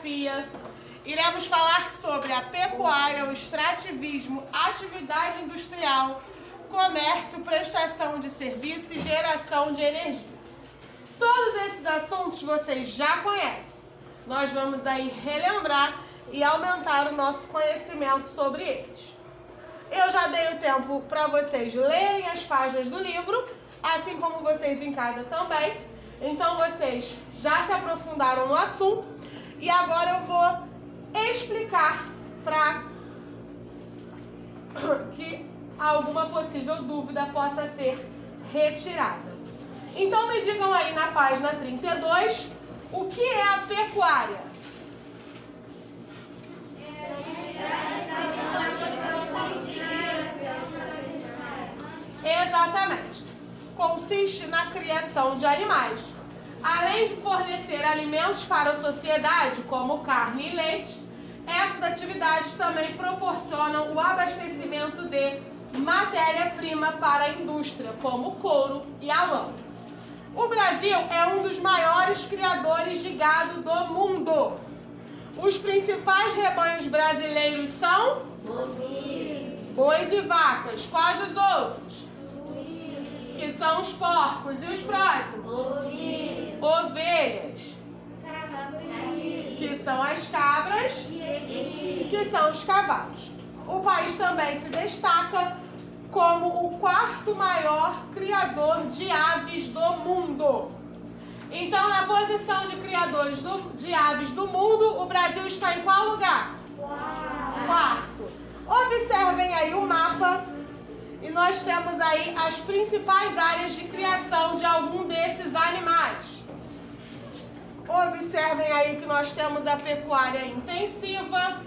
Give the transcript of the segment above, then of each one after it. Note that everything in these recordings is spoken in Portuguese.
geografia. Iremos falar sobre a pecuária, o extrativismo, atividade industrial, comércio, prestação de serviço e geração de energia. Todos esses assuntos vocês já conhecem. Nós vamos aí relembrar e aumentar o nosso conhecimento sobre eles. Eu já dei o tempo para vocês lerem as páginas do livro, assim como vocês em casa também. Então vocês já se aprofundaram no assunto e agora eu vou explicar para que alguma possível dúvida possa ser retirada. Então me digam aí na página 32, o que é a pecuária? Exatamente. Consiste na criação de animais. Além de fornecer alimentos para a sociedade, como carne e leite, essas atividades também proporcionam o abastecimento de matéria-prima para a indústria, como couro e a lã. O Brasil é um dos maiores criadores de gado do mundo. Os principais rebanhos brasileiros são bois e vacas. Quais os outros? Que são os porcos. E os próximos? Ovelhas. Que são as cabras. Que são os cavalos. O país também se destaca como o quarto maior criador de aves do mundo. Então, na posição de criadores de aves do mundo, o Brasil está em qual lugar? Quarto. Observem aí o mapa e nós temos aí as principais áreas de criação de algum desses animais. Observem aí que nós temos a pecuária intensiva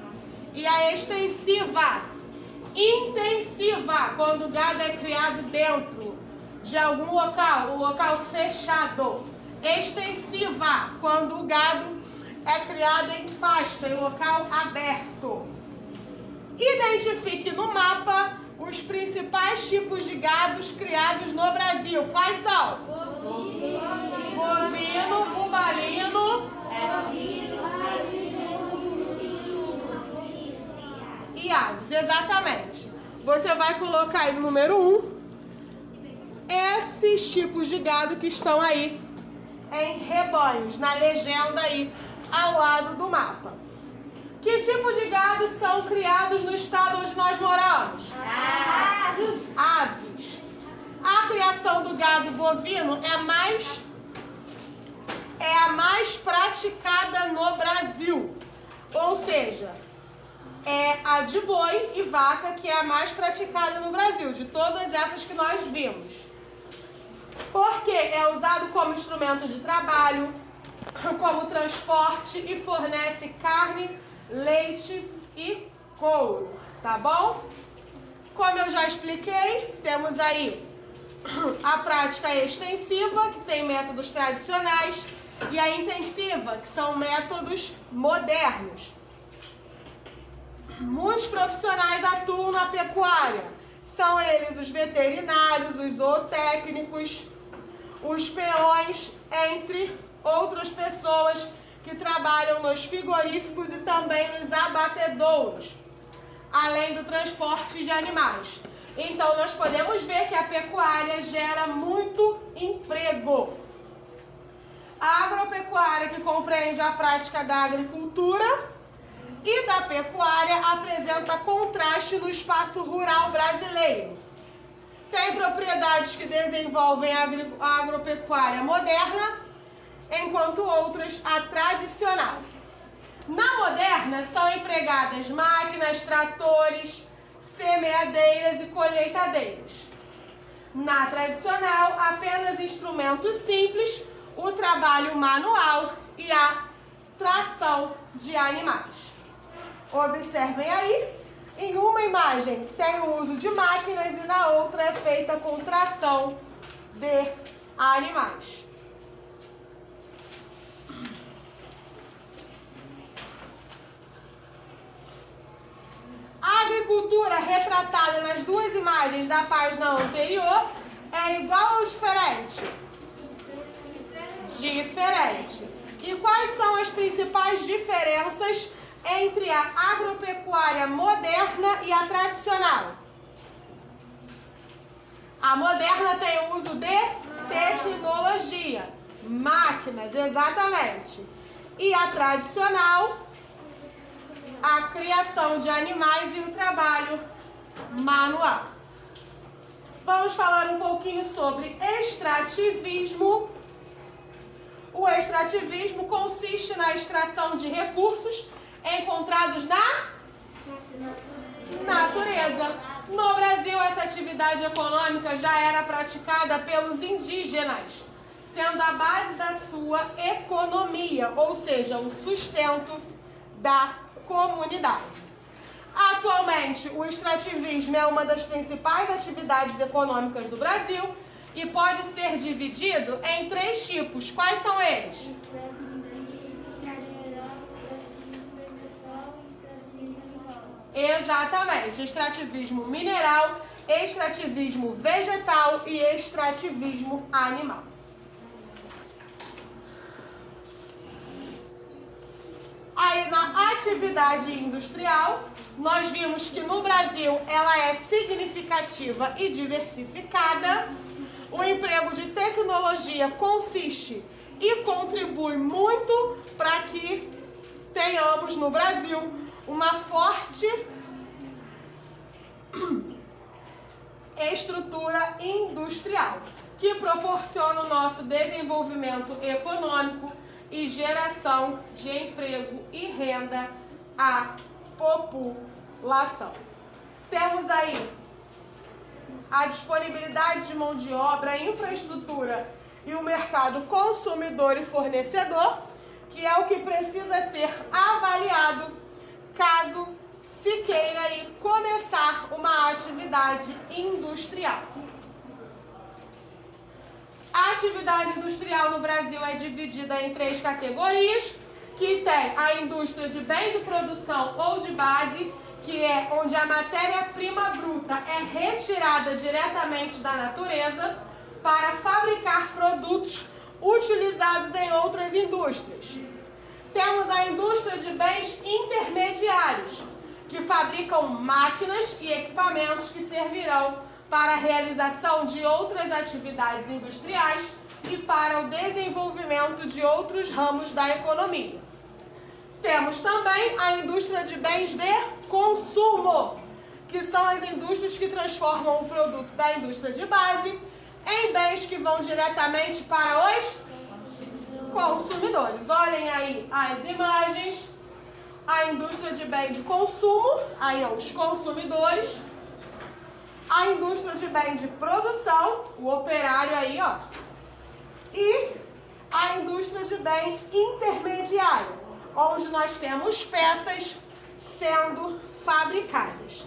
e a extensiva. Intensiva, quando o gado é criado dentro de algum local, um local fechado. Extensiva, quando o gado é criado em pasto, em local aberto. Identifique no mapa os principais tipos de gados criados no Brasil. Quais são? Bovino, bubalino e aves. Exatamente. Você vai colocar aí no número 1 esses tipos de gado que estão aí em rebanhos, na legenda aí ao lado do mapa. Que tipo de gado são criados no estado onde nós moramos? Aves. A criação do gado bovino é a mais praticada no Brasil. Ou seja, é a de boi e vaca que é a mais praticada no Brasil, de todas essas que nós vimos. Porque é usado como instrumento de trabalho, como transporte e fornece carne, leite e couro, tá bom? Como eu já expliquei, temos aí a prática extensiva, que tem métodos tradicionais, e a intensiva, que são métodos modernos. Muitos profissionais atuam na pecuária. São eles os veterinários, os zootécnicos, os peões, entre outras pessoas que trabalham nos frigoríficos e também nos abatedouros, além do transporte de animais. Então, nós podemos ver que a pecuária gera muito emprego. A agropecuária, que compreende a prática da agricultura e da pecuária, apresenta contraste no espaço rural brasileiro. Tem propriedades que desenvolvem a agropecuária moderna, enquanto outras a tradicional. Na moderna são empregadas máquinas, tratores, semeadeiras e colheitadeiras. Na tradicional, apenas instrumentos simples, o trabalho manual e a tração de animais. Observem aí, em uma imagem tem o uso de máquinas e na outra é feita com tração de animais. A agricultura retratada nas duas imagens da página anterior é igual ou diferente? Diferente. E quais são as principais diferenças entre a agropecuária moderna e a tradicional? A moderna tem o uso de tecnologia, máquinas, exatamente. E a tradicional, a criação de animais e o trabalho manual. Vamos falar um pouquinho sobre extrativismo. O extrativismo consiste na extração de recursos encontrados na natureza. No Brasil, essa atividade econômica já era praticada pelos indígenas, sendo a base da sua economia, ou seja, o sustento da comunidade. Atualmente, o extrativismo é uma das principais atividades econômicas do Brasil e pode ser dividido em 3 tipos. Quais são eles? Exatamente, extrativismo mineral, extrativismo vegetal e extrativismo animal. Aí na atividade industrial, nós vimos que no Brasil ela é significativa e diversificada. O emprego de tecnologia consiste e contribui muito para que tenhamos no Brasil uma forte estrutura industrial, que proporciona o nosso desenvolvimento econômico e geração de emprego e renda à população. Temos aí a disponibilidade de mão de obra, a infraestrutura e o mercado consumidor e fornecedor, que é o que precisa ser avaliado caso se queira aí começar uma atividade industrial. A atividade industrial no Brasil é dividida em 3 categorias, que tem a indústria de bens de produção ou de base, que é onde a matéria-prima bruta é retirada diretamente da natureza para fabricar produtos utilizados em outras indústrias. Temos a indústria de bens intermediários, que fabricam máquinas e equipamentos que servirão para a realização de outras atividades industriais e para o desenvolvimento de outros ramos da economia. Temos também a indústria de bens de consumo, que são as indústrias que transformam o produto da indústria de base em bens que vão diretamente para os consumidores. Olhem aí as imagens. A indústria de bem de consumo, aí ó, os consumidores. A indústria de bem de produção, o operário aí, ó. E a indústria de bem intermediário, onde nós temos peças sendo fabricadas.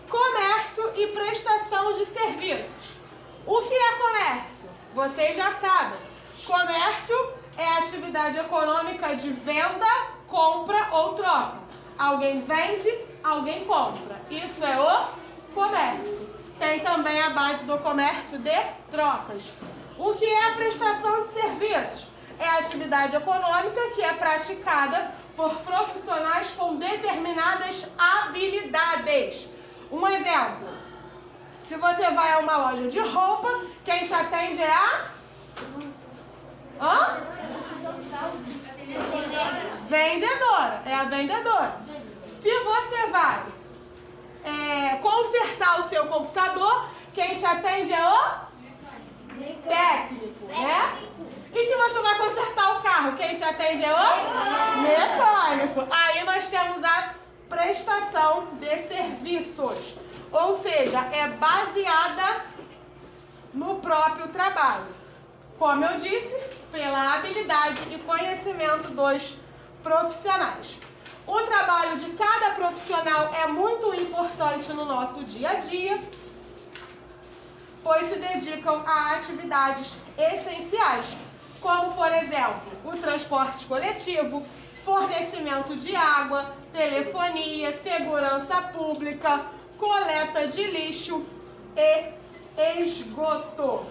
Comércio e prestação de serviços. O que é comércio? Vocês já sabem. Comércio é a atividade econômica de venda, compra ou troca. Alguém vende, alguém compra. Isso é o comércio. Tem também a base do comércio de trocas. O que é a prestação de serviços? É a atividade econômica que é praticada por profissionais com determinadas habilidades. Um exemplo, se você vai a uma loja de roupa, quem te atende é a... Hã? Vendedora, é a vendedora. Se você vai consertar o seu computador, quem te atende é o técnico, né? E se você vai consertar o carro, quem te atende é o mecânico. Aí nós temos a prestação de serviços, ou seja, é baseada no próprio trabalho. Como eu disse, pela habilidade e conhecimento dos profissionais. O trabalho de cada profissional é muito importante no nosso dia a dia, pois se dedicam a atividades essenciais, como, por exemplo, o transporte coletivo, fornecimento de água, telefonia, segurança pública, coleta de lixo e esgoto.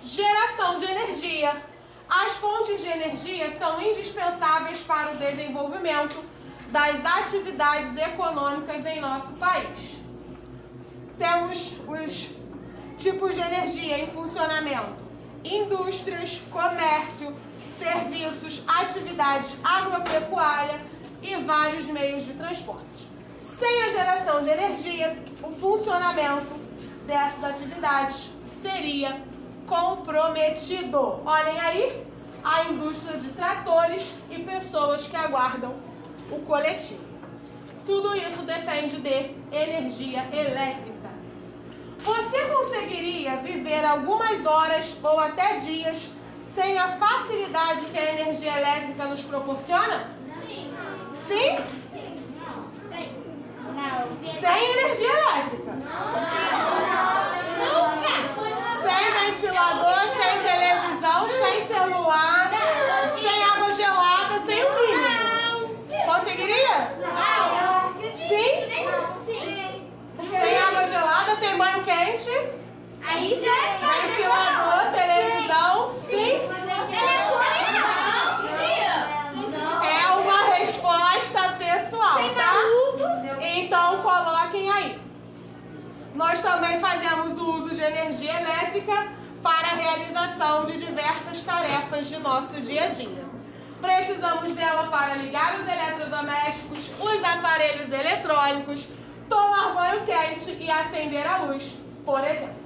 Geração de energia. As fontes de energia são indispensáveis para o desenvolvimento das atividades econômicas em nosso país. Temos os tipos de energia em funcionamento: indústrias, comércio, serviços, atividades agropecuária e vários meios de transporte. Sem a geração de energia, o funcionamento dessas atividades seria comprometido. Olhem aí, a indústria de tratores e pessoas que aguardam o coletivo. Tudo isso depende de energia elétrica. Você conseguiria viver algumas horas ou até dias sem a facilidade que a energia elétrica nos proporciona? Sim? Não. Sem energia elétrica? Sem ventilador, sem televisão, sem celular, sem água gelada, sem o mínimo. Conseguiria? Sim? Sem água gelada, sem banho quente? Ventilador, televisão? Sim? É uma resposta pessoal, tá? Então coloquem aí. Nós também fazemos o uso de energia elétrica para a realização de diversas tarefas de nosso dia a dia. Precisamos dela para ligar os eletrodomésticos, os aparelhos eletrônicos, tomar banho quente e acender a luz, por exemplo.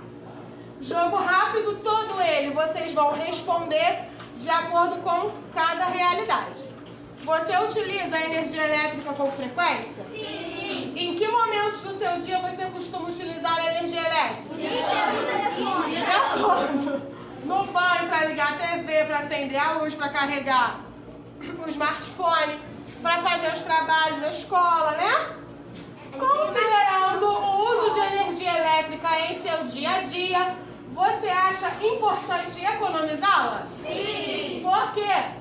Jogo rápido, todo ele, vocês vão responder de acordo com cada realidade. Você utiliza a energia elétrica com frequência? Sim. Em que momentos do seu dia você costuma utilizar a energia elétrica? De acordo. No banho, para ligar a TV, para acender a luz, para carregar o smartphone, para fazer os trabalhos da escola, né? Considerando o uso de energia elétrica em seu dia a dia, você acha importante economizá-la? Sim. Por quê?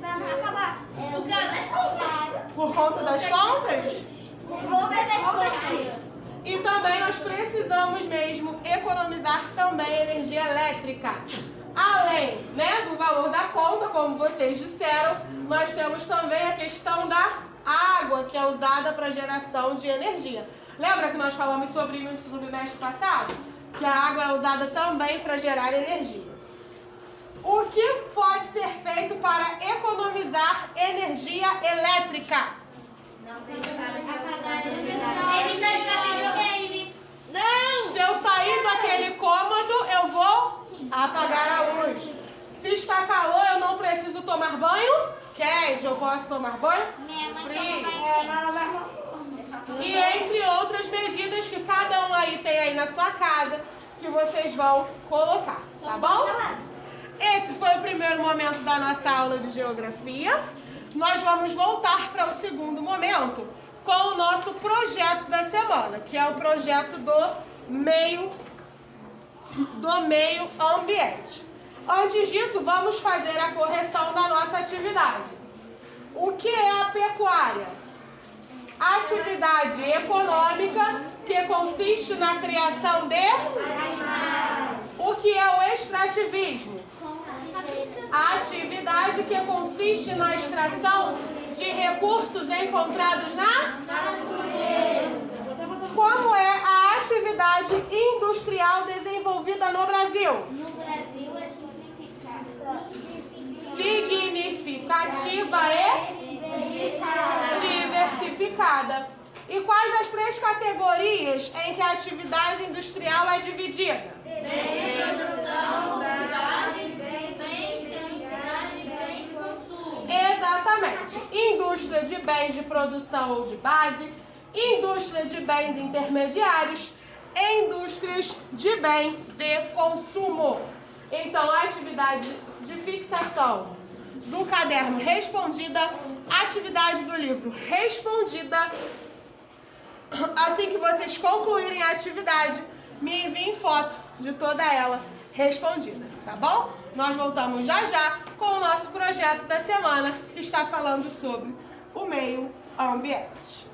Para não acabar. Por Por conta das contas? Por conta das contas. E também nós precisamos mesmo economizar também energia elétrica. Além, né, do valor da conta, como vocês disseram, nós temos também a questão da água, que é usada para geração de energia. Lembra que nós falamos sobre isso no bimestre passado? Que a água é usada também para gerar energia. O que pode ser feito para economizar energia elétrica? Não! Se eu sair daquele cômodo, eu vou apagar a luz. Se está calor, eu não preciso tomar banho quente. Eu posso tomar banho frio. E entre outras medidas que cada um aí tem aí na sua casa, que vocês vão colocar, tá bom? Esse foi o primeiro momento da nossa aula de geografia. Nós vamos voltar para o segundo momento com o nosso projeto da semana, que é o projeto do meio ambiente. Antes disso, vamos fazer a correção da nossa atividade. O que é a pecuária? Atividade econômica que consiste na criação de animais. O que é o extrativismo? A atividade que consiste na extração de recursos encontrados na natureza. Como é a atividade industrial desenvolvida no Brasil? No Brasil é Significativa e diversificada. E quais as três categorias em que a atividade industrial é dividida? Exatamente. Indústria de bens de produção ou de base, indústria de bens intermediários e indústrias de bem de consumo. Então, a atividade de fixação do caderno respondida, atividade do livro respondida. Assim que vocês concluírem a atividade, me enviem foto de toda ela respondida, tá bom? Nós voltamos já já com o nosso projeto da semana, que está falando sobre o meio ambiente.